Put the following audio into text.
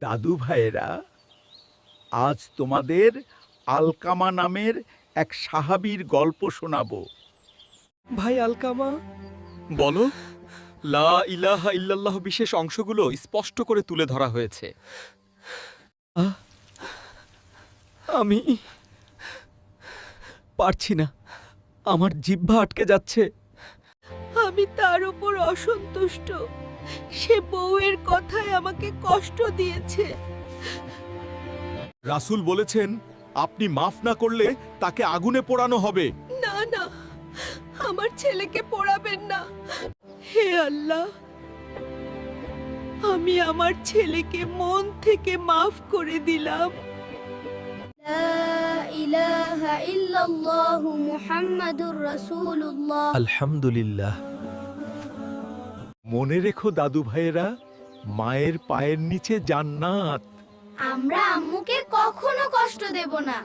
দাদু ভাইয়েরা, আজ তোমাদের আলকামা নামের এক সাহাবীর গল্প শোনাবো। ভাই আলকামা, বলো। লা ইলাহা ইল্লাল্লাহ বিশেষ অংশগুলো স্পষ্ট করে তুলে ধরা হয়েছে। আমি পারছি না, আমার জিহ্বা আটকে যাচ্ছে। আমি তার উপর অসন্তুষ্ট। সে বউয়ের কথায় আমাকে কষ্ট দিয়েছে। রাসূল বলেছেন, আপনি মাফ না করলে তাকে আগুনে পোড়ানো হবে। না না, আমার ছেলেকে পোড়াবেন না। হে আল্লাহ, আমি আমার ছেলেকে মন থেকে মাফ করে দিলাম। لا إله إلا الله محمد رسول الله আলহামদুলিল্লাহ। মনে রেখো দাদু ভাইয়েরা, মায়ের পায়ের নিচে জান্নাত। আমরা আম্মুকে কখনো কষ্ট দেব না।